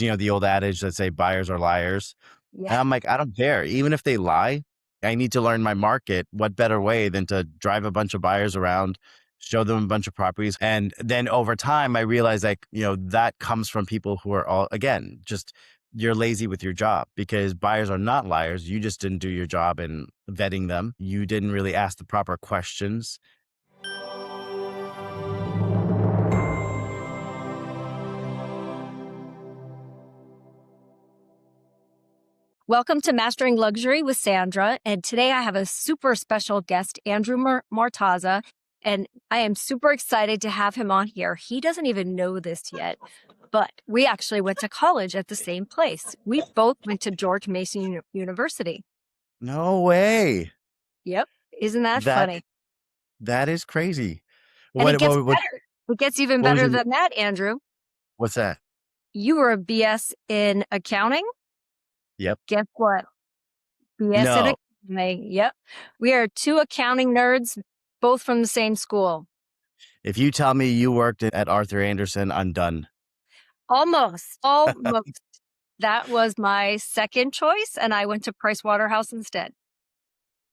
The old adage that say buyers are liars. And Yeah. I'm like, I don't care. Even if they lie, I need to learn my market. What better way than to drive a bunch of buyers around, show them a bunch of properties. And then over time, I realized that comes from people who are all, again, just you're lazy with your job because buyers are not liars. You just didn't do your job in vetting them. You didn't really ask the proper questions. Welcome to Mastering Luxury with Sandra. And today I have a super special guest, Andrew Mortaza. And I am super excited to have him on here. He doesn't even know this yet, but we actually went to college at the same place. We both went to George Mason University. No way. Yep. Isn't that That funny? that is crazy. And it What gets what what, better. It gets even what was better your, than that, Andrew. what's that? You were a BS in accounting. Yep. Guess what? BS in No. accounting. Yep. We are two accounting nerds, both from the same school. If you tell me you worked at Arthur Anderson, I'm done. Almost. Almost. That was my second choice, and I went to Pricewaterhouse instead.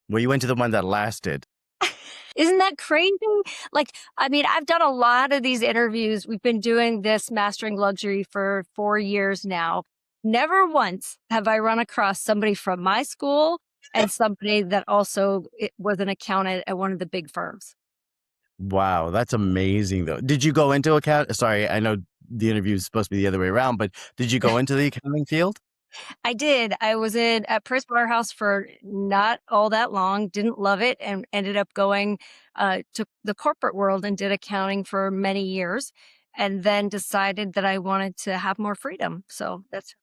Well, you went to the one that lasted. Isn't that crazy? I've done a lot of these interviews. We've been doing this Mastering Luxury for 4 years now. Never once have I run across somebody from my school and somebody that also was an accountant at one of the big firms. Wow, that's amazing though. Did you go into account? Sorry, I know the interview is supposed to be the other way around, but did you go into the accounting field? I did. I was at Pricewaterhouse for not all that long, didn't love it, and ended up going to the corporate world and did accounting for many years, and then decided that I wanted to have more freedom. So that's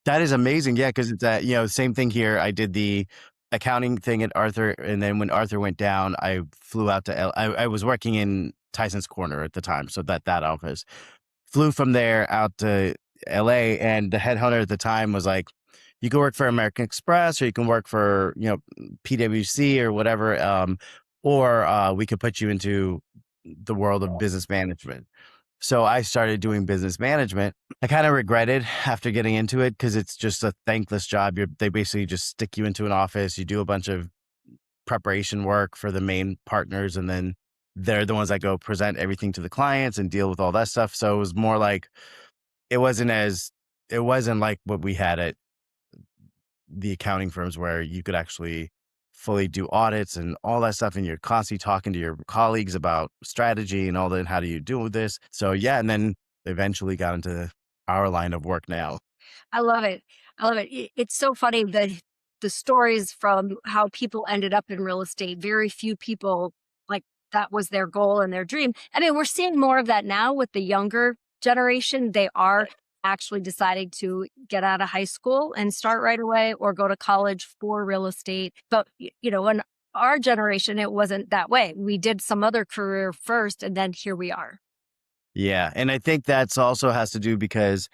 That is amazing. Yeah, because it's same thing here. I did the accounting thing at Arthur, and then when Arthur went down, I flew out to I was working in Tyson's Corner at the time, so that office. Flew from there out to LA, and the headhunter at the time was like, you can work for American Express, or you can work for PwC or whatever, or we could put you into the world of business management. So I started doing business management. I kind of regretted after getting into it because it's just a thankless job. They basically just stick you into an office. You do a bunch of preparation work for the main partners, and then they're the ones that go present everything to the clients and deal with all that stuff. So it was more like it wasn't like what we had at the accounting firms where you could actually fully do audits and all that stuff, and you're constantly talking to your colleagues about strategy and all that. How do you do this? So yeah, and then eventually got into our line of work now. I love it. I love it. It's so funny the stories from how people ended up in real estate. Very few people like that was their goal and their dream. I mean, we're seeing more of that now with the younger generation. They are actually deciding to get out of high school and start right away or go to college for real estate. But in our generation, it wasn't that way. We did some other career first, and then here we are. Yeah, and I think that's also has to do because,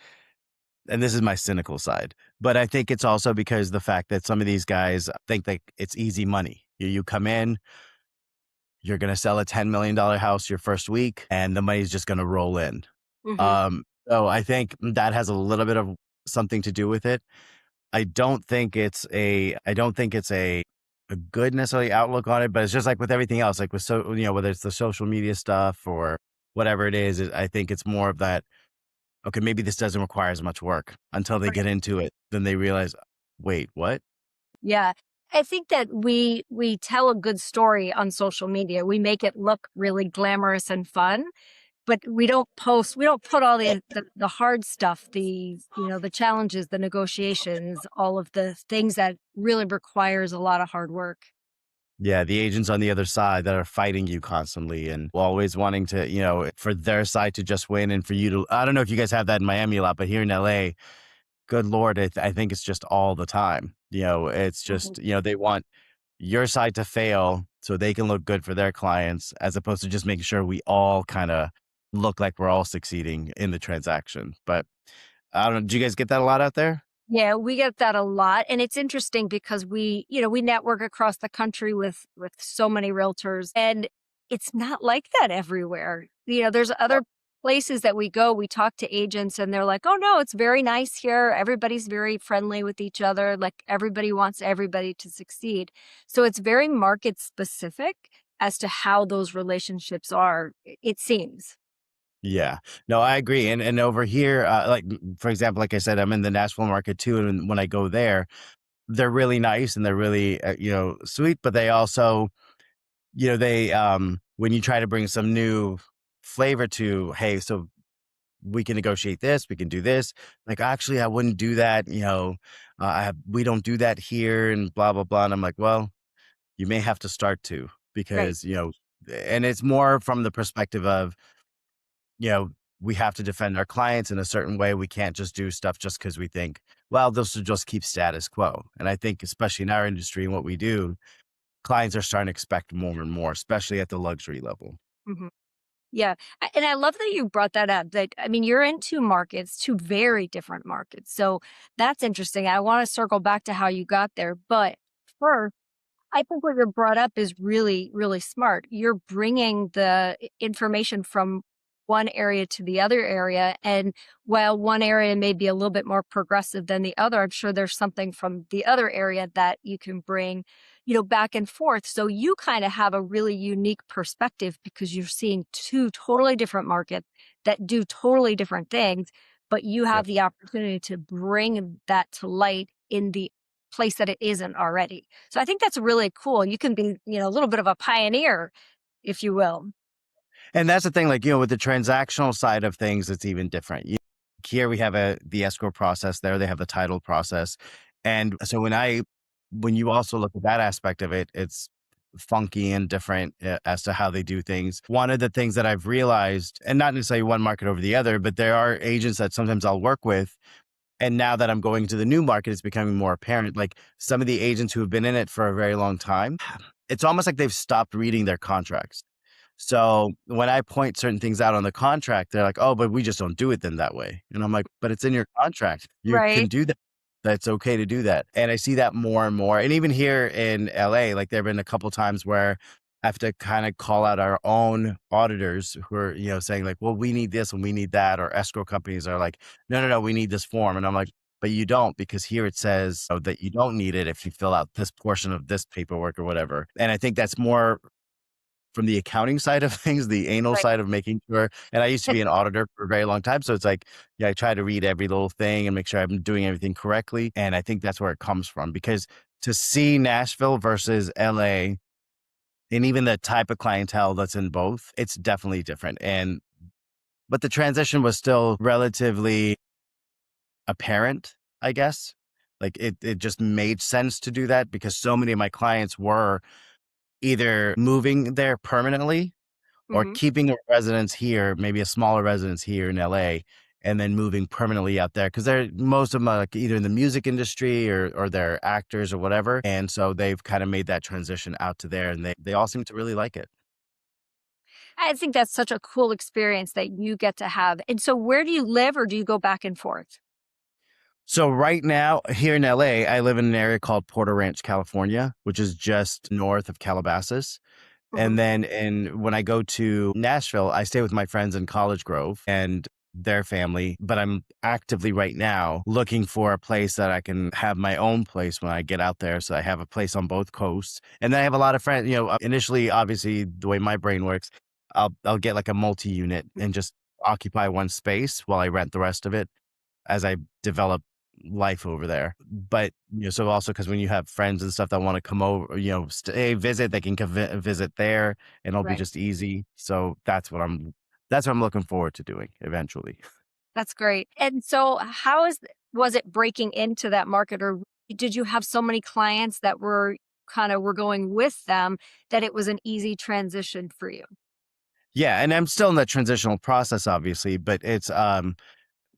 and this is my cynical side, but I think it's also because the fact that some of these guys think that it's easy money. You come in, you're going to sell a $10 million house your first week, and the money's just going to roll in. Hmm. So I think that has a little bit of something to do with it. I don't think it's a good necessarily outlook on it, but it's just like with everything else, like whether it's the social media stuff or whatever it is, I think it's more of that, okay, maybe this doesn't require as much work until they get into it. Then they realize, wait, what? Yeah. I think that we tell a good story on social media. We make it look really glamorous and fun, but we don't put all the hard stuff, the challenges, the negotiations, all of the things that really requires a lot of hard work. Yeah, the agents on the other side that are fighting you constantly and always wanting to, for their side to just win and for you to, I don't know if you guys have that in Miami a lot, but here in LA, good Lord, I think it's just all the time. It's Mhm. just, they want your side to fail so they can look good for their clients, as opposed to just making sure we all kind of look like we're all succeeding in the transaction. But I don't know. Do you guys get that a lot out there? Yeah, we get that a lot. And it's interesting because we network across the country with so many realtors, and it's not like that everywhere. There's other places that we go, we talk to agents and they're like, "Oh no, it's very nice here. Everybody's very friendly with each other. Like everybody wants everybody to succeed." So it's very market specific as to how those relationships are, it seems. Yeah. No, I agree. And over here, like for example, like I said, I'm in the Nashville market too, and when I go there, they're really nice and they're really sweet, but they also they when you try to bring some new flavor to, hey, so we can negotiate this, we can do this. Like, actually, I wouldn't do that. We don't do that here, and blah blah blah. And I'm like, well, you may have to start to Right. because and it's more from the perspective of you know we have to defend our clients in a certain way. We can't just do stuff just because we think, well, this will just keep status quo. And I think, especially in our industry and what we do, clients are starting to expect more and more, especially at the luxury level. Mhm. Yeah, and I love that you brought that up. That I mean, you're in two markets, two very different markets. So that's interesting. I want to circle back to how you got there, but first, I think what you brought up is really, really smart. You're bringing the information from one area to the other area. And while one area may be a little bit more progressive than the other, I'm sure there's something from the other area that you can bring, back and forth. So you kind of have a really unique perspective because you're seeing two totally different markets that do totally different things, but you have Yep. the opportunity to bring that to light in the place that it isn't already. So I think that's really cool. You can be, a little bit of a pioneer, if you will. And that's the thing, like, with the transactional side of things, it's even different. Here we have the escrow process, there they have the title process. And so when you also look at that aspect of it, it's funky and different as to how they do things. One of the things that I've realized, and not necessarily one market over the other, but there are agents that sometimes I'll work with. And now that I'm going to the new market, it's becoming more apparent. Like some of the agents who have been in it for a very long time, it's almost like they've stopped reading their contracts. So when I point certain things out on the contract, they're like, "Oh, but we just don't do it then that way." And I'm like, "But it's in your contract. You can Right. do that. That's okay to do that." And I see that more and more. And even here in LA, like there've been a couple times where I have to kind of call out our own auditors who are, saying like, "Well, we need this and we need that," or escrow companies are like, "No, no, no, we need this form." And I'm like, "But you don't, because here it says that you don't need it if you fill out this portion of this paperwork or whatever." And I think that's more from the accounting side of things, the anal Right. side of making sure. And I used to be an auditor for a very long time. So it's like, yeah, I try to read every little thing and make sure I'm doing everything correctly. And I think that's where it comes from, because to see Nashville versus LA and even the type of clientele that's in both, it's definitely different. But the transition was still relatively apparent, I guess. Like it just made sense to do that because so many of my clients were either moving there permanently or Hmm. keeping a residence here, maybe a smaller residence here in LA, and then moving permanently out there because they're most of them are like either in the music industry or they're actors or whatever. And so they've kind of made that transition out to there and they all seem to really like it. I think that's such a cool experience that you get to have. And so, where do you live, or do you go back and forth? So right now here in LA, I live in an area called Porter Ranch, California, which is just north of Calabasas. Hmm. And then when I go to Nashville, I stay with my friends in College Grove and their family, but I'm actively right now looking for a place that I can have my own place when I get out there. So I have a place on both coasts. And then I have a lot of friends, initially, obviously, the way my brain works, I'll get like a multi-unit and just occupy one space while I rent the rest of it as I develop life over there. But, so also because when you have friends and stuff that want to come over, stay, visit, they can come visit there and it'll be Right. just easy. So that's what I'm looking forward to doing eventually. That's great. And so, was it breaking into that market, or did you have so many clients that were going with them that it was an easy transition for you? Yeah. And I'm still in that transitional process, obviously, but it's,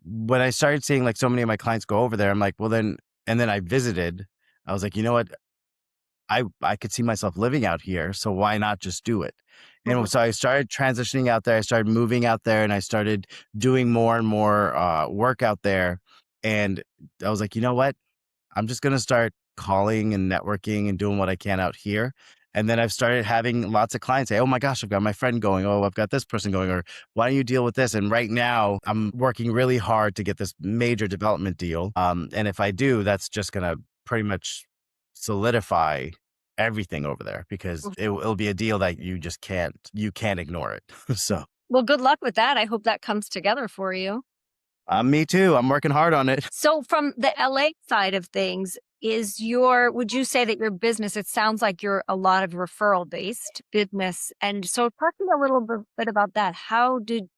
when I started seeing like so many of my clients go over there, I'm like, well then, and then I visited, I was like, you know what? I could see myself living out here, so why not just do it? And Mhm. so I started transitioning out there. I started moving out there, and I started doing more and more work out there. And I was like, you know what? I'm just gonna start calling and networking and doing what I can out here. And then I've started having lots of clients say, oh my gosh, I've got my friend going. Oh, I've got this person going. Or why don't you deal with this? And right now I'm working really hard to get this major development deal. And if I do, that's just going to pretty much solidify everything over there because it'll be a deal that you can't ignore it. So Well, good luck with that. I hope that comes together for you. me too. I'm working hard on it. So from the LA side of things, would you say that your business, it sounds like you're a lot of referral based business. And so talk to me a little bit about that. How did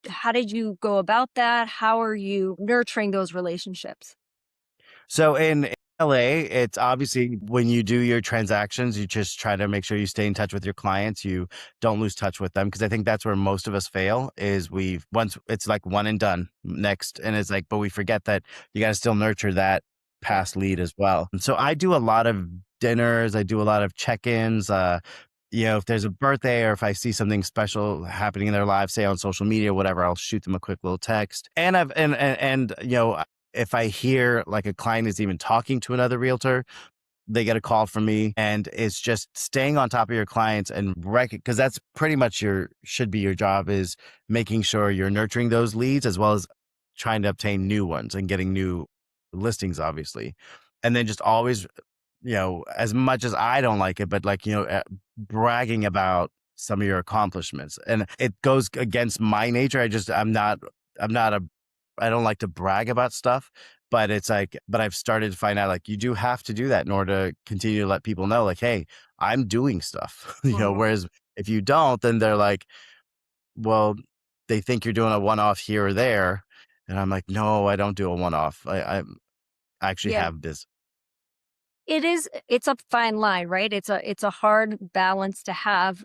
you go about that? How are you nurturing those relationships? So in LA, it's obviously when you do your transactions, you just try to make sure you stay in touch with your clients. You don't lose touch with them because I think that's where most of us fail is once it's like one and done next. And it's like, but we forget that you got to still nurture that Yeah. past lead as well. And so I do a lot of dinners. I do a lot of check-ins. If there's a birthday or if I see something special happening in their lives, say on social media, whatever, I'll shoot them a quick little text. And if I hear like a client is even talking to another realtor, they get a call from me, and it's just staying on top of your clients and because that's pretty much should be your job is making sure you're nurturing those leads as well as trying to obtain new ones and getting new listings, obviously. And then just always, as much as I don't like it, but like, bragging about some of your accomplishments. And it goes against my nature. I'm not I don't like to brag about stuff, but it's like, but I've started to find out like you do have to do that in order to continue to let people know, like, hey, I'm doing stuff, Mhm. whereas if you don't, then they're like, well, they think you're doing a one off here or there. And I'm like, no, I don't do a one off. I actually Yeah. have this. It's a fine line, right? It's a hard balance to have,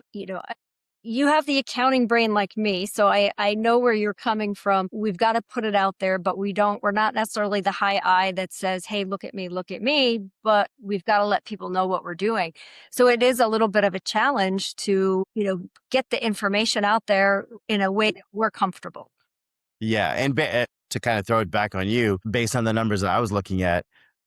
you have the accounting brain like me, so I know where you're coming from. We've got to put it out there, but we're not necessarily the high eye that says, "Hey, look at me," but we've got to let people know what we're doing. So it is a little bit of a challenge to, get the information out there in a way that we're comfortable. Yeah, and to kind of throw it back on you, based on the numbers that I was looking at,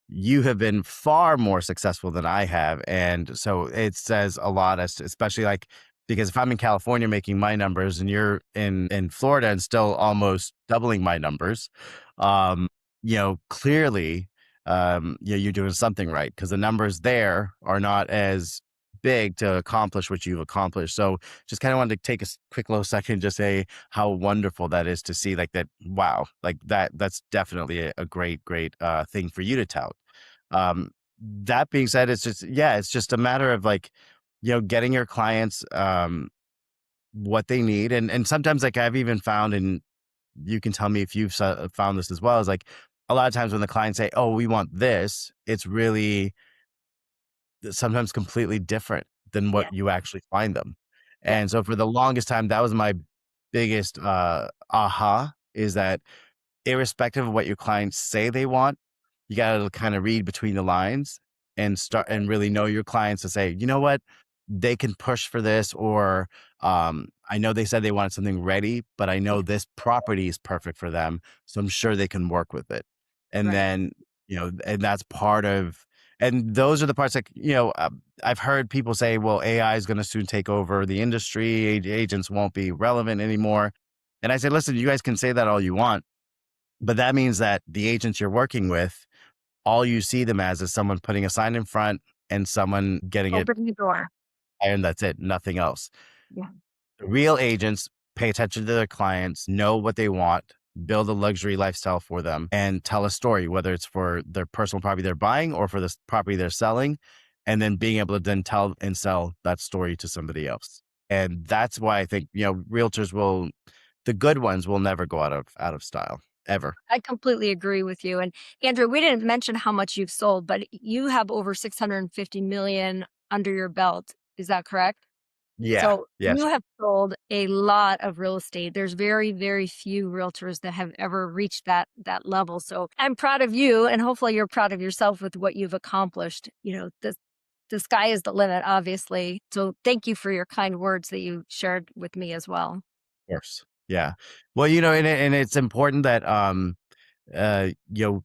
you have been far more successful than I have, and so it says a lot, especially like because if I'm in California making my numbers and you're in Florida and still almost doubling my numbers, um, clearly, you're doing something right because the numbers there are not as big to accomplish what you've accomplished. So just kind of wanted to take a quick little second to say how wonderful that is to see like that. Wow. Like that's definitely a great thing for you to tout. That being said, it's just a matter of like, getting your clients, what they need. And sometimes like I've even found, and you can tell me if you've found this as well, is like a lot of times when the clients say, oh, we want this, it's really sometimes completely different than Yeah. what you actually find them. Yeah. And so for the longest time, that was my biggest aha is that irrespective of what your clients say they want, you got to kind of read between the lines and start and really know your clients to say, you know what, they can push for this, or I know they said they wanted something ready, but I know Yeah. this property is perfect for them, so I'm sure they can work with it. And Right. then and that's part of, and those are the parts like I've heard people say, well, AI is going to soon take over the industry, agents won't be relevant anymore. And I said, listen, you guys can say that all you want, but that means that the agents you're working with, all you see them as is someone putting a sign in front and someone getting it, Open the door. and that's it, nothing else. Yeah. Real agents pay attention to their clients, know what they want, build a luxury lifestyle for them, and tell a story, whether it's for their personal property they're buying or for the property they're selling, and then being able to then tell and sell that story to somebody else. And that's why I think, realtors the good ones will never go out of style ever. I completely agree with you. And Andrew, we didn't mention how much you've sold, but you have over 650 million under your belt. Is that correct? Yeah. So Yes. you have sold a lot of real estate. There's very, very few realtors that have ever reached that level. So I'm proud of you, and hopefully you're proud of yourself with what you've accomplished. The sky is the limit, obviously. So thank you for your kind words that you shared with me as well. Of course. Yeah. Well, and it's important that uh you know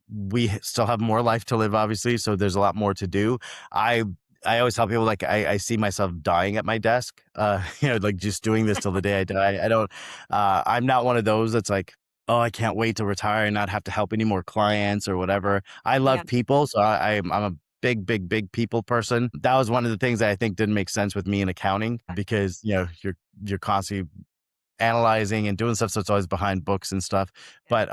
we still have more life to live, obviously, so there's a lot more to do. I I always tell people like I see myself dying at my desk, like just doing this till the day I die. I don't, I'm not one of those that's like, oh, I can't wait to retire and not have to help any more clients or whatever. I Yeah. love people, so I'm a big people person. That was one of the things that I think didn't make sense with me in accounting because you're constantly analyzing and doing stuff, so it's always behind books and stuff. But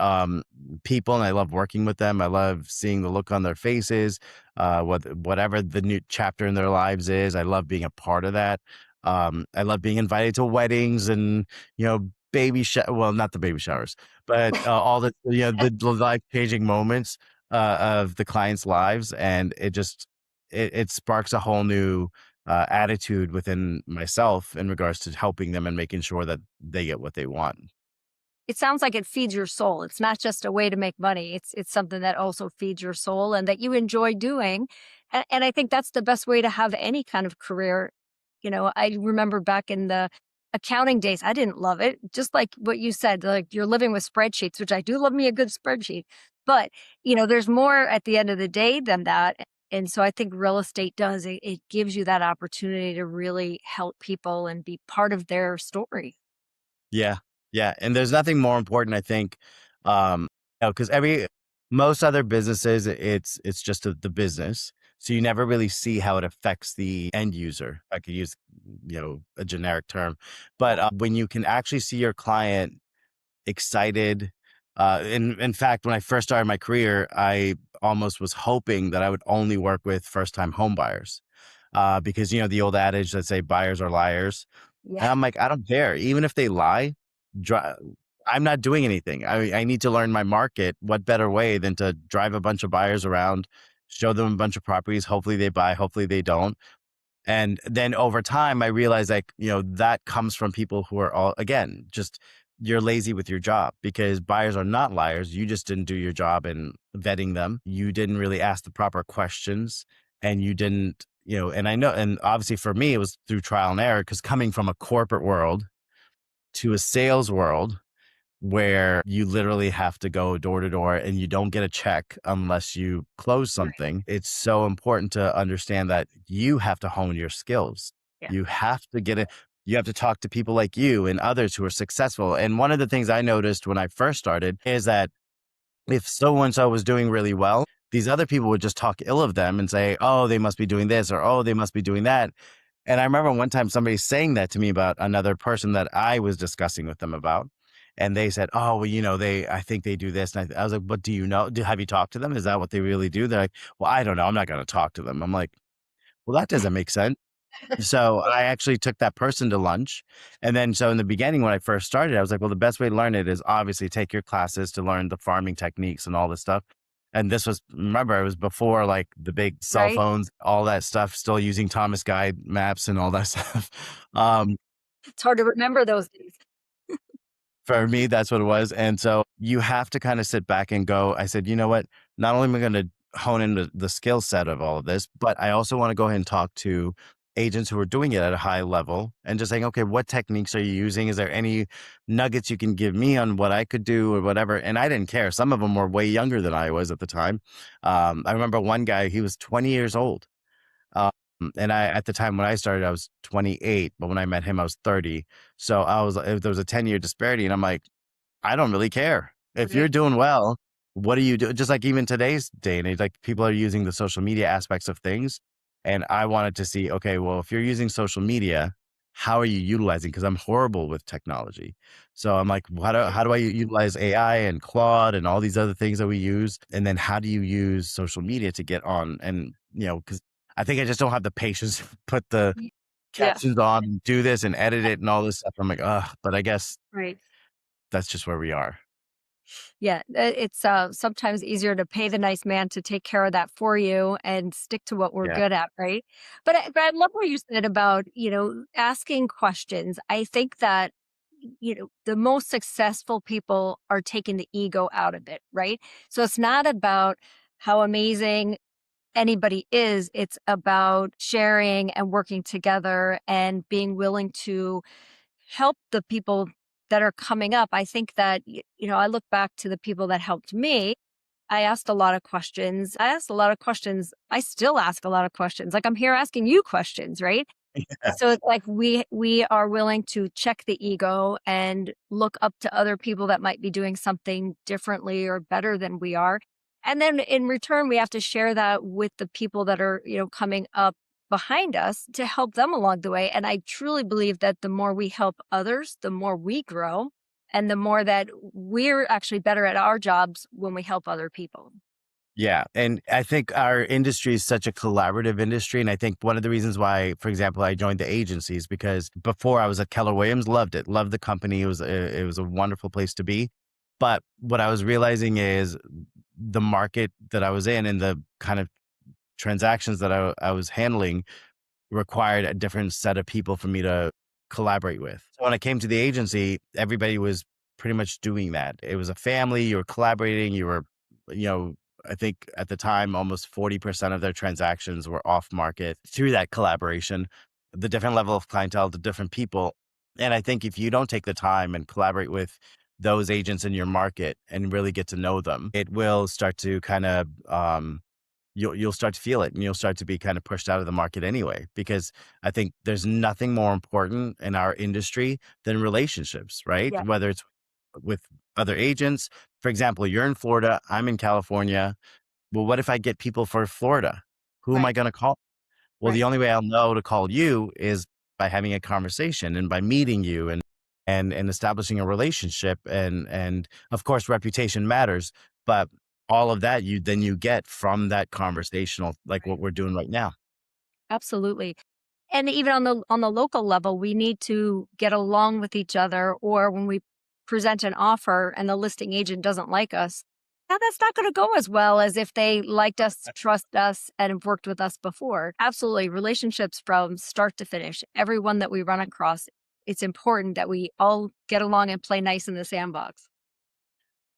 people, and I love working with them. I love seeing the look on their faces, whatever the new chapter in their lives is. I love being a part of that. I love being invited to weddings and well, not the baby showers, but all the life changing moments of the clients' lives, and it sparks a whole new attitude within myself in regards to helping them and making sure that they get what they want. It sounds like it feeds your soul. It's not just a way to make money. It's something that also feeds your soul and that you enjoy doing. And I think that's the best way to have any kind of career. I remember back in the accounting days, I didn't love it. Just like what you said, like you're living with spreadsheets, which I do love me a good spreadsheet. But, there's more at the end of the day than that. And so I think real estate does, it gives you that opportunity to really help people and be part of their story. Yeah. Yeah. And there's nothing more important, I think, because most other businesses, it's just the business. So you never really see how it affects the end user. I could use, a generic term, but when you can actually see your client excited. In fact, when I first started my career, I almost was hoping that I would only work with first time home buyers, because the old adage that say buyers are liars, Yeah. and I'm like, I don't care, even if they lie. Dri- I'm not doing anything. I need to learn my market. What better way than to drive a bunch of buyers around, show them a bunch of properties. Hopefully they buy. Hopefully they don't. And then over time, I realized like, that comes from people who are all, again, just you're lazy with your job because buyers are not liars. You just didn't do your job in vetting them. You didn't really ask the proper questions and you didn't, and I know, and obviously for me, it was through trial and error because coming from a corporate world to a sales world, where you literally have to go door to door and you don't get a check unless you close Right. something. It's so important to understand that you have to hone your skills. Yeah. You have to get it. You have to talk to people like you and others who are successful. And one of the things I noticed when I first started is that if so and so was doing really well, these other people would just talk ill of them and say, oh, they must be doing this or oh, they must be doing that. And I remember one time somebody saying that to me about another person that I was discussing with them about. And they said, oh, well, I think they do this. And I was like, but do you know, have you talked to them? Is that what they really do? They're like, well, I don't know. I'm not going to talk to them. I'm like, well, that doesn't make sense. So I actually took that person to lunch. And then, so in the beginning, when I first started, I was like, well, the best way to learn it is obviously take your classes to learn the farming techniques and all this stuff. And this was, remember, it was before like the big cell Right. phones, all that stuff, still using Thomas Guide maps and all that stuff. Um, It's hard to remember those days. For me, that's what it was, and so you have to kinda sit back and go, I said, "You know what? Not only am I gonna hone in the skill set of all of this, but I also wanna go ahead and talk to agents who are doing it at a high level and just saying, okay, what techniques are you using? Is there any nuggets you can give me on what I could do or whatever?" And I didn't care. Some of them were way younger than I was at the time. I remember one guy, he was 20 years old. Um, and at the time when I started, I was 28, but when I met him, I was 30. So there was a 10-year disparity. And I'm like, I don't really care. If you're Right. doing well, what do you do? Just like even today's day and age, like people are using the social media aspects of things. And I wanted to see, okay, well, if you're using social media, how are you utilizing? Because I'm horrible with technology. So I'm like, how do I utilize AI and Claude and all these other things that we use? And then how do you use social media to get on? And, because I think I just don't have the patience to put the Y Yeah. captions on and do this and edit it and all this stuff. I'm like, but I guess Right. that's just where we are. Yeah, it's, sometimes easier to pay the nice man to take care of that for you and stick to what we're Yeah. good at, right? But I love what you said about, asking questions. I think that, the most successful people are taking the ego out of it, right? So it's not about how amazing anybody is, it's about sharing and working together and being willing to help the people that are coming up. I think that, I look back to the people that helped me I asked a lot of questions. I asked a lot of questions. I still ask a lot of questions. Like, I'm here asking you questions, right? So it's like we are willing to check the ego and look up to other people that might be doing something differently or better than we are. And then in return, we have to share that with the people that are, coming up behind us to help them along the way. And I truly believe that the more we help others, the more we grow and the more that we're actually better at our jobs when we help other people. Yeah. And I think our industry is such a collaborative industry. And I think one of the reasons why, for example, I joined the agencies because before I was at Keller Williams, loved it, loved the company. It was a wonderful place to be. But what I was realizing is the market that I was in and the kind of transactions that I was handling required a different set of people for me to collaborate with. So when I came to the agency, everybody was pretty much doing that. It was a family, you were collaborating, you know, I think at the time, almost 40% of their transactions were off market through that collaboration, the different level of clientele, the different people. And I think if you don't take the time and collaborate with those agents in your market and really get to know them, it will start to kind of you'll start to feel it and you'll start to be kind of pushed out of the market anyway, because I think there's nothing more important in our industry than relationships, right? Yeah. Whether it's with other agents. For example, you're in Florida, I'm in California. Well, what if I get people for Florida? Who am I Right. going to call? Well, the Right. only way I'll know to call you is by having a conversation and by meeting you and establishing a relationship, and of course reputation matters, but all of that you get from that conversational, like Right. what we're doing right now. Absolutely. And even on the local level, we need to get along with each other, or when we present an offer and the listing agent doesn't like us, now that's not going to go as well as if they liked us, trust us, and have worked with us before. Absolutely. Relationships from start to finish, everyone that we run across, it's important that we all get along and play nice in the sandbox.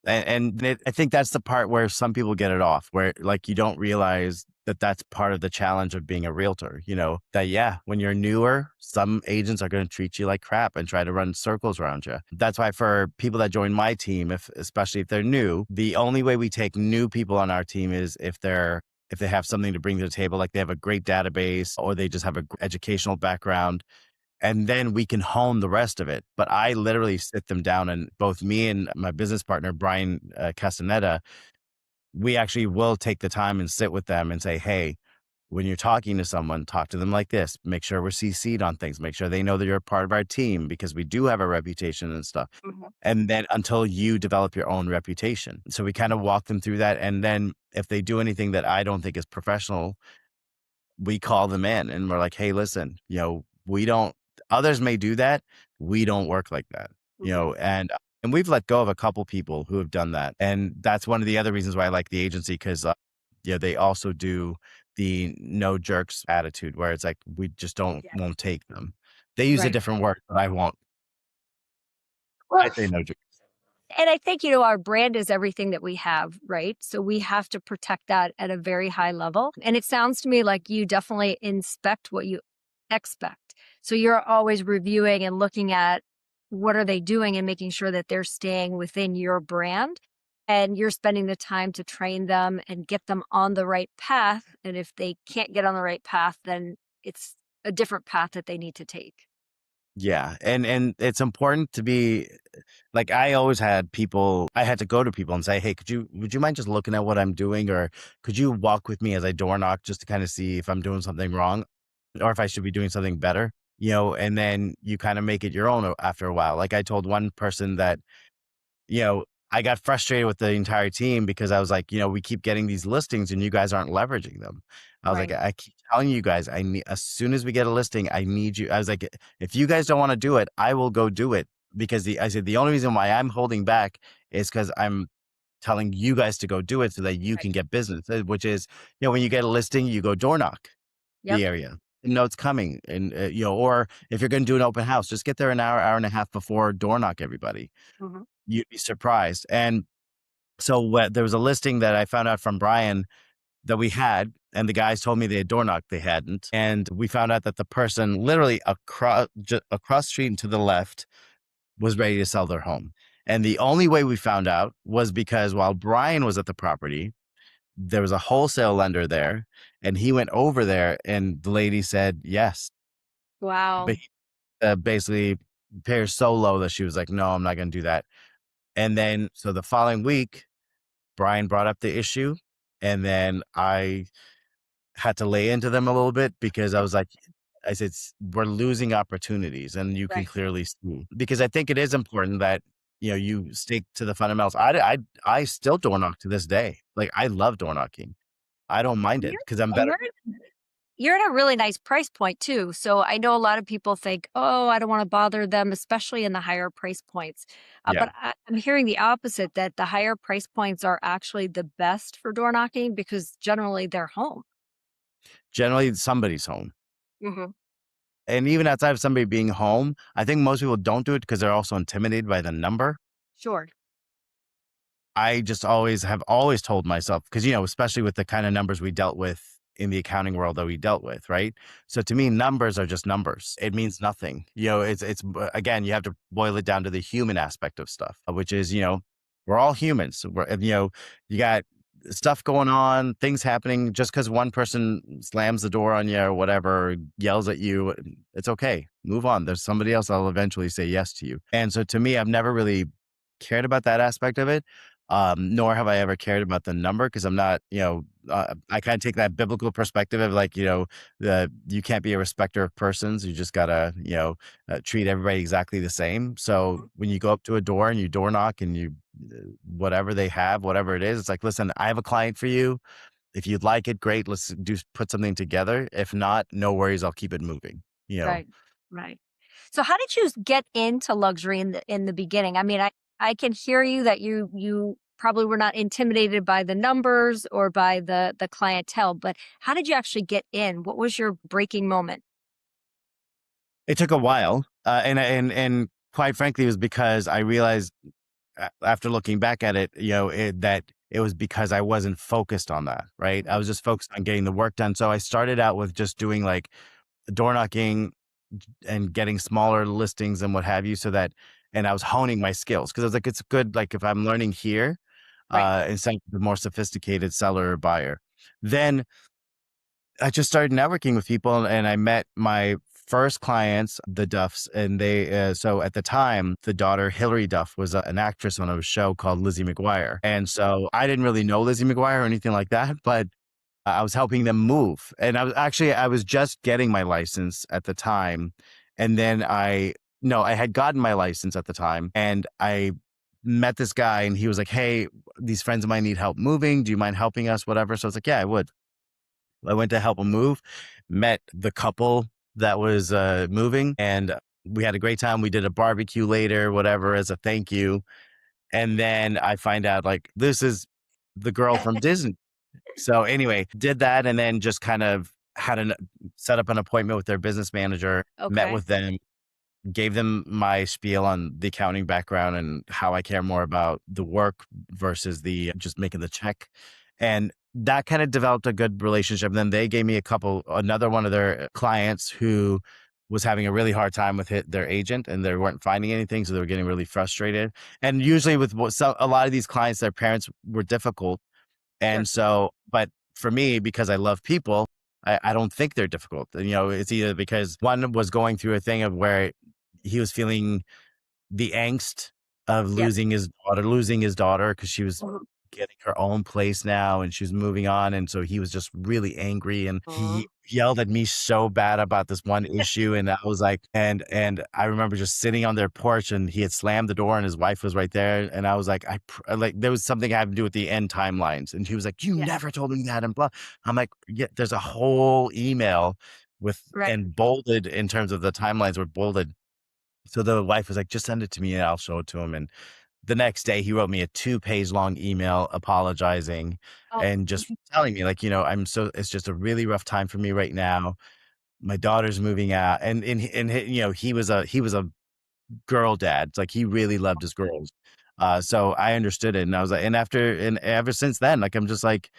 I think that's the part where some people get it off, where like you don't realize that that's part of the challenge of being a realtor. That yeah, when you're newer, some agents are going to treat you like crap and try to run circles around you. That's why for people that join my team, if especially if they're new, the only way we take new people on our team is if they have something to bring to the table, like they have a great database or they just have a educational background, and then we can hone the rest of it. But I literally sit them down, and both me and my business partner, Brian Castaneda, we actually will take the time and sit with them and say, hey, when you're talking to someone, talk to them like this. Make sure we're CC'd on things. Make sure they know that you're a part of our team because we do have a reputation and stuff. Mhm. And then until you develop your own reputation. So we kind of walk them through that. And then if they do anything that I don't think is professional, we call them in and we're like, hey, listen, we don't, others may do that. We don't work like that, Mhm. and we've let go of a couple people who have done that. And that's one of the other reasons why I like the agency because, they also do the no jerks attitude where it's like, we just Yeah. won't take them. They use a Right. different word, but I won't. I Well, say no jerks. and I think, our brand is everything that we have, right? So we have to protect that at a very high level. And it sounds to me like you definitely inspect what you expect. So you're always reviewing and looking at what are they doing and making sure that they're staying within your brand. And you're spending the time to train them and get them on the right path. And if they can't get on the right path, then it's a different path that they need to take. Yeah. And it's important to be like, I always had people, I had to go to people and say, hey, would you mind just looking at what I'm doing? Or could you walk with me as I door knock just to kind of see if I'm doing something wrong or if I should be doing something better? And then you kind of make it your own after a while. Like I told one person that, you know, I got frustrated with the entire team because I was like, we keep getting these listings and you guys aren't leveraging them. I was like, Right. I keep telling you guys, I need, as soon as we get a listing, I need you. I was like, if you guys don't want to do it, I will go do it because I said, the only reason why I'm holding back is because I'm telling you guys to go do it so that you Right. can get business, which is, when you get a listing, you go door knock Yep. the area. You know it's coming. And, or if you're going to do an open house, just get there an hour, hour and a half before, door knock everybody. Mhm. You'd be surprised. And so there was a listing that I found out from Brian that we had, and the guys told me they had door knocked. They hadn't. And we found out that the person literally across the street and to the left was ready to sell their home. And the only way we found out was because while Brian was at the property, there was a wholesale lender there, and he went over there, and the lady said yes, but Wow. he, basically paid her so low that she was like, "No, I'm not going to do that." And then, so the following week, Brian brought up the issue, and then I had to lay into them a little bit because I was like, I said, We're losing opportunities, and you can Right. clearly see." Because I think it is important that, you stick to the fundamentals. I still door knock to this day. Like, I love door knocking. I don't mind You're it because I'm and better. you're at a really nice price point too. So I know a lot of people think, "Oh, I don't want to bother them," especially in the higher price points. Yeah. But I'm hearing the opposite, that the higher price points are actually the best for door knocking because generally they're home. Generally, somebody's home. Hmm. And even outside of somebody being home, I think most people don't do it because they're also intimidated by the number. Sure. I just have always told myself, because, especially with the kind of numbers we dealt with in the accounting world that we dealt with, right? So to me, numbers are just numbers. It means nothing. Again, you have to boil it down to the human aspect of stuff, which is, we're all humans. You got stuff going on, things happening. Just because one person slams the door on you or whatever, or yells at you, it's okay. Move on. There's somebody else that'll eventually say yes to you. And so to me, I've never really cared about that aspect of it. Nor have I ever cared about the number because I'm not, I kind of take that biblical perspective of like, you can't be a respecter of persons. You just gotta, treat everybody exactly the same. So Mhm. when you go up to a door and you door knock and whatever they have, whatever it is, it's like, listen, I have a client for you. If you'd like it, great. Let's put something together. If not, no worries. I'll keep it moving. You know, Right. Right. So how did you get into luxury in the beginning? I mean, I can hear you that you probably were not intimidated by the numbers or by the clientele, but how did you actually get in? What was your breaking moment? it took a while, and quite frankly, it was because I realized after looking back at it, that it was because I wasn't focused on that, right? I Mhm. was just focused on getting the work done. So I started out with just doing like door knocking and getting smaller listings and what have you, and I was honing my skills because I was like, it's good. Like if I'm learning here, Right. instead of the more sophisticated seller or buyer, then I just started networking with people and I met my first clients, the Duffs, and so at the time, the daughter, Hilary Duff, was an actress on a show called Lizzie McGuire. And so I didn't really know Lizzie McGuire or anything like that, but I was helping them move. And I was just getting my license at the time. And then no, I had gotten my license at the time and I met this guy and he was like, "Hey, these friends of mine need help moving. Do you mind helping us? Whatever." So I was like, "Yeah, I would." I went to help him move, met the couple that was moving, and we had a great time. We did a barbecue later, whatever, as a thank you. And then I find out like this is the girl from Disney. So anyway, did that and then just kind of set up an appointment with their business manager, met Okay. with them, gave them my spiel on the accounting background and how I care more about the work versus the just making the check. And that kind of developed a good relationship. Then they gave me another one of their clients who was having a really hard time with their agent and they weren't finding anything. So they were getting really frustrated. And usually a lot of these clients, their parents were difficult. Sure. And so, but for me, because I love people, I don't think they're difficult. It's either because one was going through a thing of where he was feeling the angst of Yep. losing his daughter because she was Mhm. getting her own place now and she was moving on. And so he was just really angry and Aw. he yelled at me so bad about this one issue. And I was like, and I remember just sitting on their porch and he had slammed the door and his wife was right there. And I was like, like there was something having to do with the end timelines. And he was like, "You Yeah. never told me that." And blah. I'm like, yeah, there's a whole email Right. and bolded in terms of the timelines were bolded. So the wife was like, "Just send it to me and I'll show it to him." And the next day he wrote me a 2-page long email apologizing Oh. and just telling me like, it's just a really rough time for me right now. My daughter's moving out he was a girl dad. It's like he really loved his girls. So I understood it and I was like, and ever since then, like, I'm just like,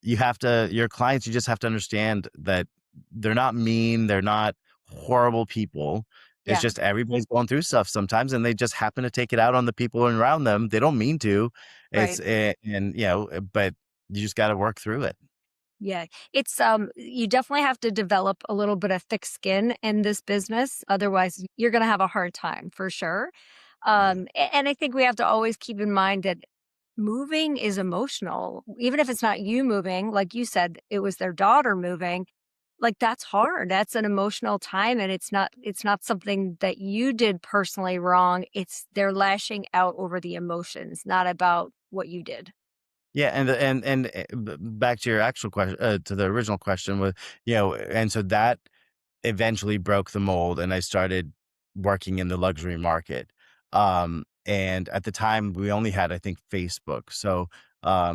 your clients, you just have to understand that they're not mean. They're not horrible people. It's Yeah, just everybody's going through stuff sometimes, and they just happen to take it out on the people around them. They don't mean to. right. And but you just got to work through it. Yeah. It's you definitely have to develop a little bit of thick skin in this business. Otherwise, you're going to have a hard time for sure. Yeah. And I think we have to always keep in mind that moving is emotional. Even if it's not you moving, like you said, it was their daughter moving. Like that's hard. That's an emotional time and it's not something that you did personally wrong. It's they're lashing out over the emotions, not about what you did. Yeah, back to your actual question, to the original question was, and so that eventually broke the mold, and I started working in the luxury market. And at the time, we only had, I think, Facebook. So, I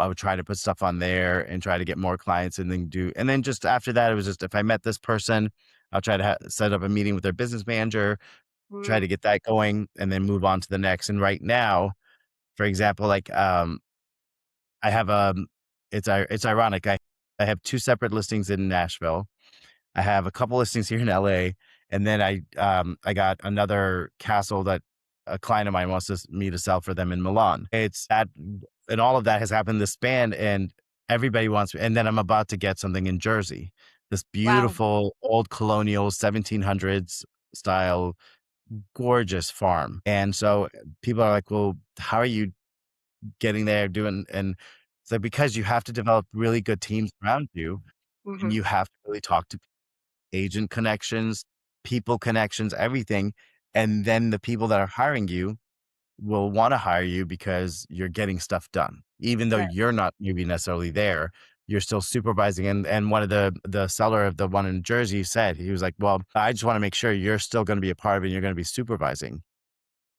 would try to put stuff on there and try to get more clients, and then just after that, it was just if I met this person, I'll try to set up a meeting with their business manager, try Mm. to get that going, and then move on to the next. And right now, for example, like I have it's ironic. I have two separate listings in Nashville. I have a couple listings here in LA, and then I got another castle that a client of mine wants me to sell for them in Milan. It's that, and all of that has happened this span, and everybody wants. And then I'm about to get something in Jersey, this Wow. beautiful old colonial 1700s style, gorgeous farm. And so people are like, "Well, how are you getting there?" Doing and so because you have to develop really good teams around you, and Mhm. you have to really talk to agent connections, people connections, everything. And then the people that are hiring you will want to hire you because you're getting stuff done. Even though Right. you're not maybe necessarily there, you're still supervising. And one of the seller of the one in Jersey said, he was like, "Well, I just want to make sure you're still going to be a part of it and you're going to be supervising."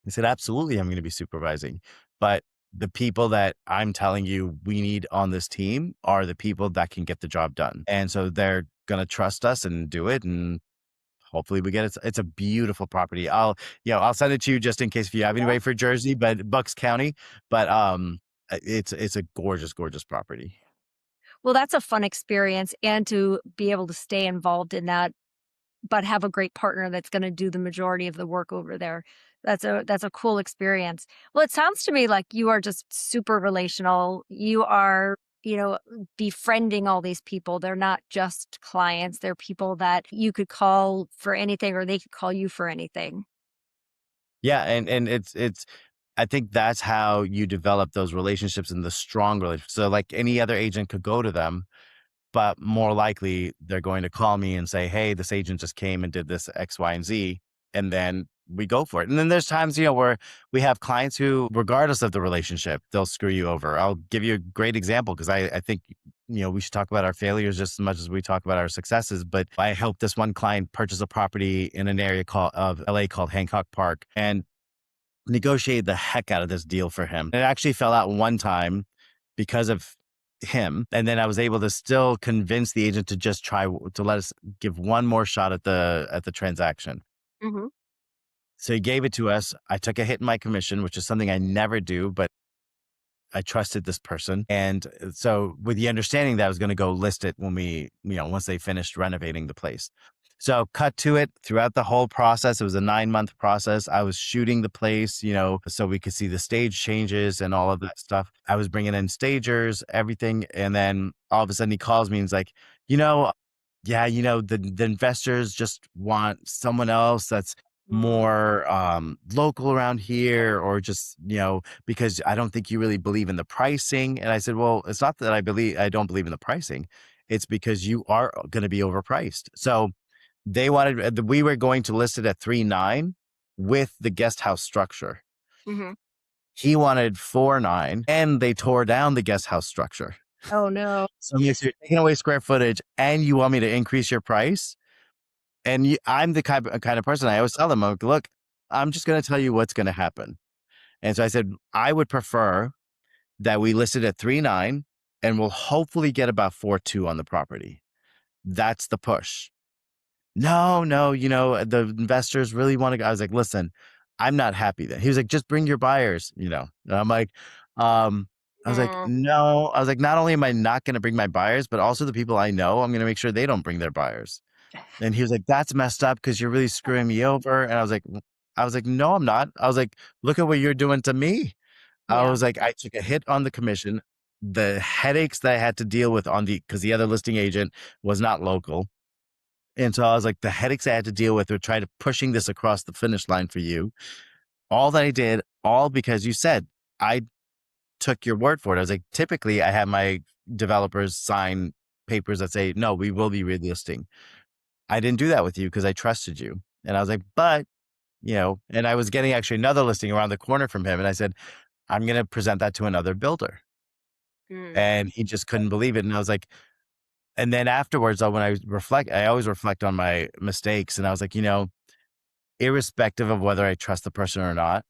I said, "Absolutely, I'm going to be supervising. But the people that I'm telling you we need on this team are the people that can get the job done." And so they're going to trust us and do it. And hopefully we get it. It's a beautiful property. I'll send it to you just in case if you have Yeah. anybody for Jersey, but Bucks County. But it's a gorgeous, gorgeous property. Well, that's a fun experience and to be able to stay involved in that, but have a great partner that's gonna do the majority of the work over there. That's a cool experience. Well, it sounds to me like you are just super relational. You are, befriending all these people. They're not just clients, they're people that you could call for anything or they could call you for anything. Yeah, and it's I think that's how you develop those relationships and the strong relationships. So like any other agent could go to them, but more likely they're going to call me and say, "Hey, this agent just came and did this X, Y, and Z." And then we go for it. And then there's times, where we have clients who, regardless of the relationship, they'll screw you over. I'll give you a great example because I think, we should talk about our failures just as much as we talk about our successes. But I helped this one client purchase a property in an area of LA called Hancock Park and negotiated the heck out of this deal for him. It actually fell out one time because of him. And then I was able to still convince the agent to just try to let us give one more shot at the transaction. Mhm. So he gave it to us. I took a hit in my commission, which is something I never do, but I trusted this person. And so with the understanding that I was going to go list it when once they finished renovating the place. So cut to it throughout the whole process. It was a 9-month process. I was shooting the place, so we could see the stage changes and all of that stuff. I was bringing in stagers, everything. And then all of a sudden he calls me and he's like, you know, yeah, the investors just want someone else that's Mm. more local around here, or just, because I don't think you really believe in the pricing. And I said, well, it's not that I don't believe in the pricing. It's because you are going to be overpriced. So we were going to list it at 3.9 with the guest house structure. Mhm. He wanted 4.9 and they tore down the guest house structure. Oh, no. So you're taking away square footage and you want me to increase your price? And I'm the kind of person I always tell them, I'm like, look, I'm just going to tell you what's going to happen. And so I said, I would prefer that we list it at 3.9 and we'll hopefully get about 4.2 on the property. That's the push. No, no, the investors really want to go. I was like, listen, I'm not happy then. He was like, just bring your buyers. And I'm like, I was like, Mm. no, I was like, not only am I not going to bring my buyers, but also the people I know, I'm going to make sure they don't bring their buyers. And he was like, "That's messed up because you're really screwing me over." And I was like, "No, I'm not." I was like, "Look at what you're doing to me." I Yeah, was like, "I took a hit on the commission, the headaches that I had to deal with on because the other listing agent was not local." And so I was like, "The headaches I had to deal with were trying to pushing this across the finish line for you. All that I did, all because you said, I took your word for it." I was like, "Typically, I have my developers sign papers that say, 'No, we will be relisting.' I didn't do that with you because I trusted you." And I was like, "But, and I was getting actually another listing around the corner from him. And I said, I'm going to present that to another builder." mm, And he just couldn't believe it. And I was like, and then afterwards, when I reflect, I always reflect on my mistakes. And I was like, irrespective of whether I trust the person or not,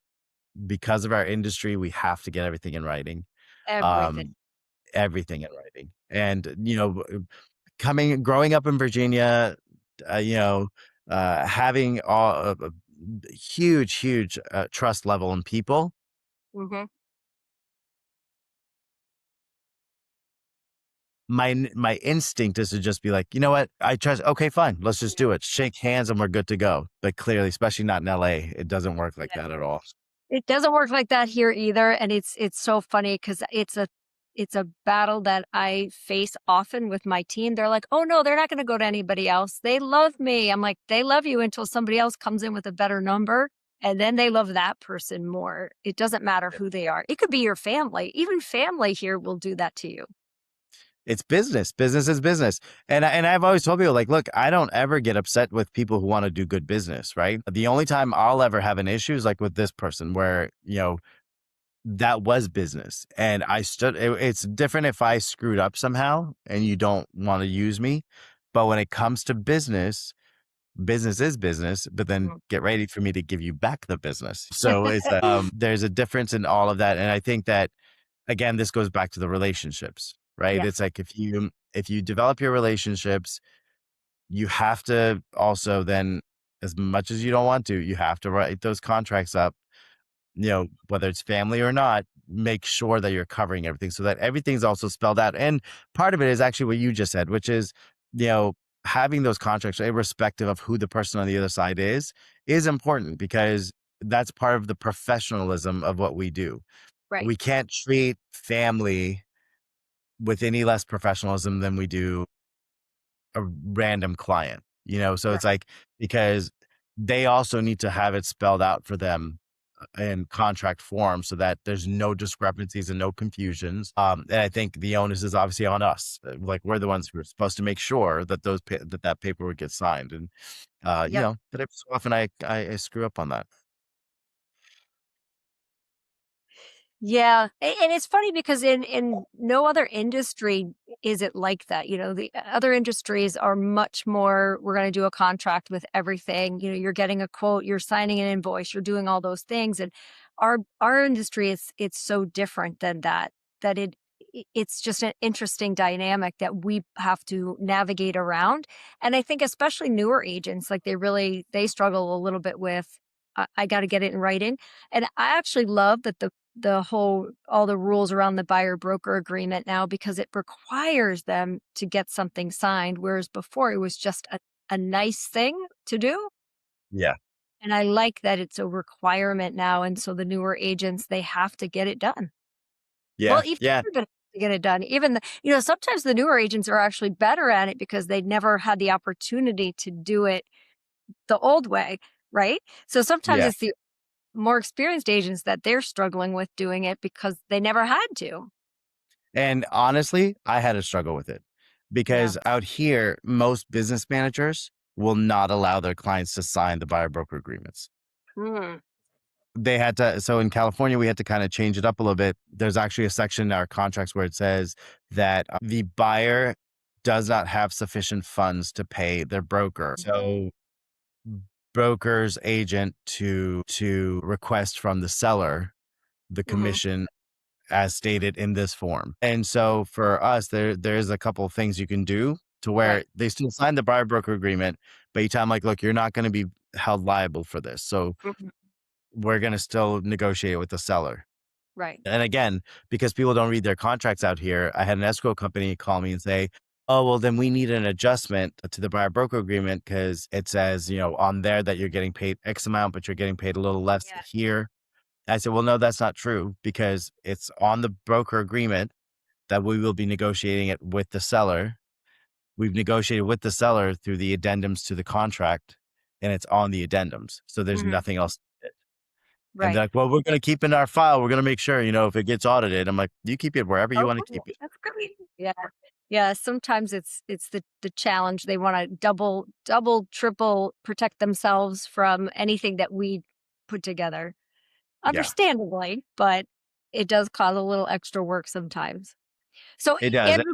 because of our industry, we have to get everything in writing. everything. Um, Everything in writing. And, growing up in Virginia, having a huge, huge trust level in people. Mhm. My instinct is to just be like, you know what? I trust. Okay, fine. Let's just Yeah. do it. Shake hands and we're good to go. But clearly, especially not in LA, it doesn't work like Yeah. that at all. It doesn't work like that here either, and it's so funny because it's a battle that I face often with my team. They're like, "Oh, no, they're not gonna go to anybody else. They love me." I'm like, "They love you until somebody else comes in with a better number, and then they love that person more." It doesn't matter who they are. It could be your family. Even family here will do that to you. It's business. Business is business. And I've always told people like, look, I don't ever get upset with people who want to do good business, right? The only time I'll ever have an issue is like with this person where, that was business. And it's different if I screwed up somehow and you don't want to use me. But when it comes to business, business is business, but then Mhm. get ready for me to give you back the business. So there's a difference in all of that. And I think that again, this goes back to the relationships, right? It's Yes. like if you develop your relationships, you have to also then, as much as you don't want to, you have to write those contracts up, whether it's family or not, make sure that you're covering everything so that everything's also spelled out. And part of it is actually what you just said, which is, you know, having those contracts, irrespective of who the person on the other side is important because that's part of the professionalism of what we do. Right. We can't treat family with any less professionalism than we do a random client, So Right. it's like, because they also need to have it spelled out for them in contract form so that there's no discrepancies and no confusions. And I think the onus is obviously on us. Like we're the ones who are supposed to make sure that that paperwork gets signed. And Yep. but every so often I screw up on that. Yeah, and it's funny because in no other industry is it like that. The other industries are much more. We're going to do a contract with everything. You're getting a quote, you're signing an invoice, you're doing all those things, and our industry is it's so different than that. That it's just an interesting dynamic that we have to navigate around. And I think especially newer agents, like they struggle a little bit with. I got to get it in writing, and I actually love that the whole all the rules around the buyer broker agreement now because it requires them to get something signed, whereas before it was just a nice thing to do. Yeah. And I like that it's a requirement now. And so the newer agents, they have to get it done. Well, Yeah. even Yeah. everybody has to get it done. Even sometimes the newer agents are actually better at it because they never had the opportunity to do it the old way, right? So sometimes Yeah. it's the more experienced agents that they're struggling with doing it because they never had to. And honestly, I had a struggle with it Yeah. because out here, most business managers will not allow their clients to sign the buyer broker agreements. Mm, They had to, so in California, we had to kind of change it up a little bit. There's actually a section in our contracts where it says that the buyer does not have sufficient funds to pay their broker. So broker's agent to request from the seller the mhm, commission as stated in this form. And so for us, there's a couple of things you can do to where right, they still sign the buyer broker agreement, but you tell them like, look, you're not going to be held liable for this. So mhm, we're going to still negotiate with the seller. right. And again, because people don't read their contracts out here, I had an escrow company call me and say, oh, well, then we need an adjustment to the buyer broker agreement because it says, on there that you're getting paid X amount, but you're getting paid a little less Yeah. here. I said, well, no, that's not true because it's on the broker agreement that we will be negotiating it with the seller. We've negotiated with the seller through the addendums to the contract, and it's on the addendums. So there's Hmm. nothing else. And Right. they're like, well, we're going to keep in our file. We're going to make sure, if it gets audited. I'm like, you keep it wherever you Oh, want to keep cool. it. That's great. Yeah. Yeah. Sometimes it's the challenge. They want to double, triple protect themselves from anything that we put together. Yeah, Understandably, but it does cause a little extra work sometimes. So, it does. Andrew,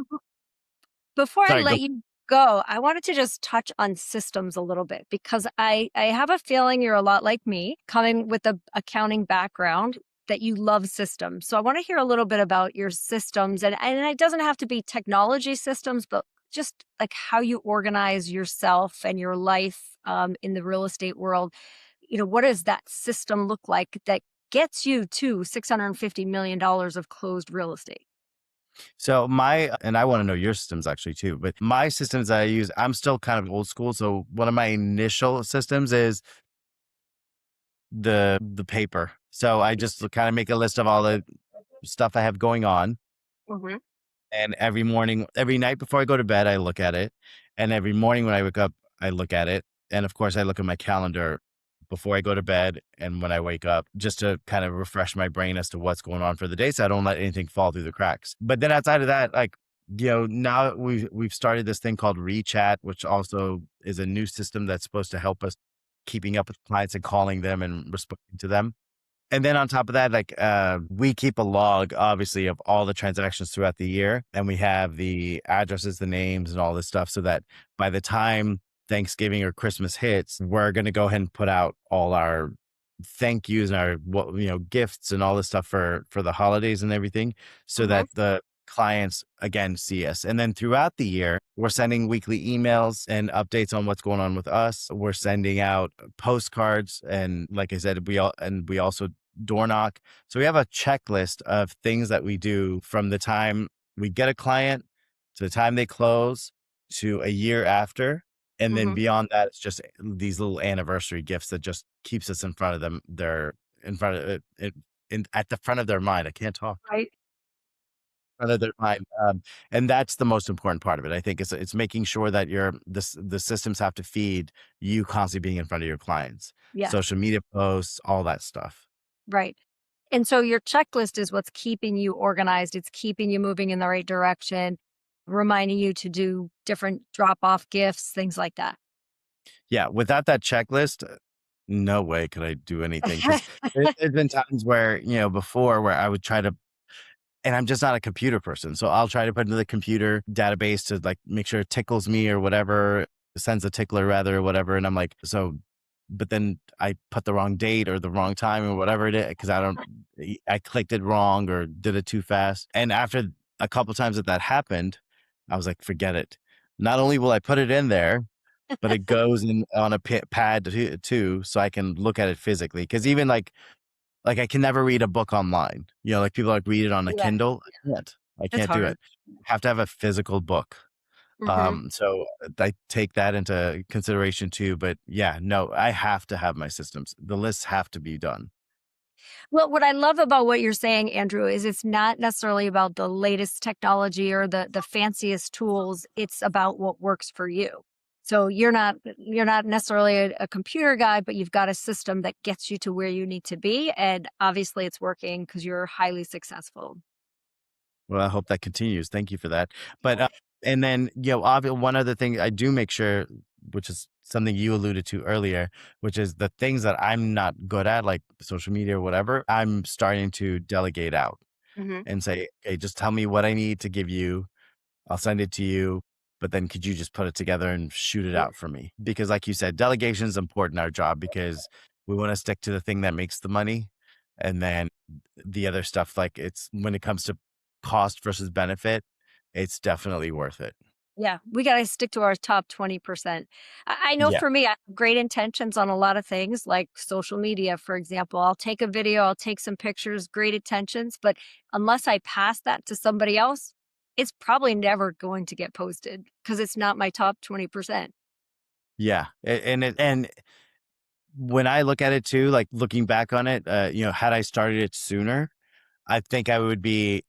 before I Sorry, go. let you go, I wanted to just touch on systems a little bit because I have a feeling you're a lot like me, coming with a accounting background, that you love systems. So I want to hear a little bit about your systems, and it doesn't have to be technology systems, but just like how you organize yourself and your life in the real estate world. What does that system look like that gets you to $650 million of closed real estate? So and I want to know your systems actually too, but my systems that I use, I'm still kind of old school. So one of my initial systems is the paper. So I just kind of make a list of all the stuff I have going on. Hmm. And every morning, every night before I go to bed, I look at it. And every morning when I wake up, I look at it. And of course, I look at my calendar before I go to bed and when I wake up, just to kind of refresh my brain as to what's going on for the day so I don't let anything fall through the cracks. But then outside of that, like, now we've started this thing called ReChat, which also is a new system that's supposed to help us keeping up with clients and calling them and responding to them. And then on top of that, like, we keep a log, obviously, of all the transactions throughout the year. And we have the addresses, the names, and all this stuff so that by the time Thanksgiving or Christmas hits, we're going to go ahead and put out all our thank yous and our, gifts and all this stuff for the holidays and everything so Hmm. that the clients again see us. And then throughout the year, we're sending weekly emails and updates on what's going on with us. We're sending out postcards and like I said, we also door knock. So we have a checklist of things that we do from the time we get a client to the time they close to a year after. And then Hmm. beyond that, it's just these little anniversary gifts that just keeps us in front of them. They're in front of at the front of their mind. I can't talk. Right. Front of their mind. And that's the most important part of it. I think it's making sure that the systems have to feed you constantly being in front of your clients, Yeah. social media posts, all that stuff. Right. And so your checklist is what's keeping you organized. It's keeping you moving in the right direction, reminding you to do different drop off gifts, things like that. Yeah, without that checklist, no way could I do anything. Because there's been times where, before where I would try to and I'm just not a computer person, so I'll try to put into the computer database to, like, make sure it tickles me or whatever, sends a tickler rather or whatever, and I'm like, but then I put the wrong date or the wrong time or whatever it is because I clicked it wrong or did it too fast, and after a couple times that happened, I was like, "Forget it." Not only will I put it in there, but it goes in on a pad too, so I can look at it physically. Because even, like, I can never read a book online. Like, people, like, read it on a Yeah. Kindle. I can't. I It's can't do hard. it. I have to have a physical book. Hmm. So I take that into consideration too, but yeah, no, I have to have my systems. The lists have to be done. Well, what I love about what you're saying, Andrew, is it's not necessarily about the latest technology or the fanciest tools. It's about what works for you. So you're not necessarily a computer guy, but you've got a system that gets you to where you need to be. And obviously it's working because you're highly successful. Well, I hope that continues. Thank you for that. But, and then, one other thing I do make sure, which is something you alluded to earlier, which is the things that I'm not good at, like social media or whatever, I'm starting to delegate out Hmm. and say, "Hey, just tell me what I need to give you. I'll send it to you, but then could you just put it together and shoot it Yeah. out for me?" Because like you said, delegation is important in our job because we want to stick to the thing that makes the money. And then the other stuff, like it's when it comes to cost versus benefit, it's definitely worth it. Yeah, we gotta stick to our top 20%. I know Yeah. for me, I have great intentions on a lot of things, like social media, for example. I'll take a video, I'll take some pictures, great intentions, but unless I pass that to somebody else, it's probably never going to get posted because it's not my top 20%. Yeah, and when I look at it too, like looking back on it, had I started it sooner, I think I would be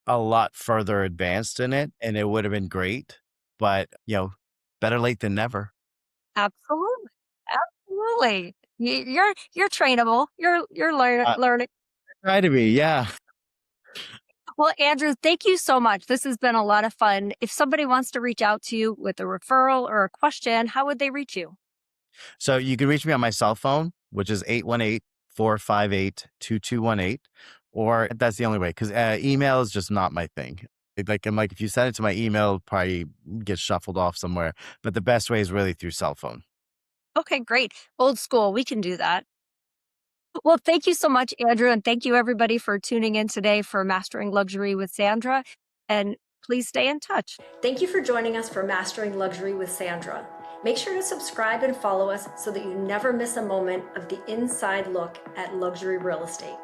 a lot further advanced in it, and it would have been great. But better late than never. Absolutely. Absolutely. You're trainable. You're Uh, learning. Try to be, yeah. Well, Andrew, thank you so much. This has been a lot of fun. If somebody wants to reach out to you with a referral or a question, how would they reach you? So you can reach me on my cell phone, which is 818-458-2218, or that's the only way because email is just not my thing. I'm like, if you send it to my email, it'll probably get shuffled off somewhere. But the best way is really through cell phone. Okay, great. Old school. We can do that. Well, thank you so much, Andrew. And thank you, everybody, for tuning in today for Mastering Luxury with Sandra. And please stay in touch. Thank you for joining us for Mastering Luxury with Sandra. Make sure to subscribe and follow us so that you never miss a moment of the inside look at luxury real estate.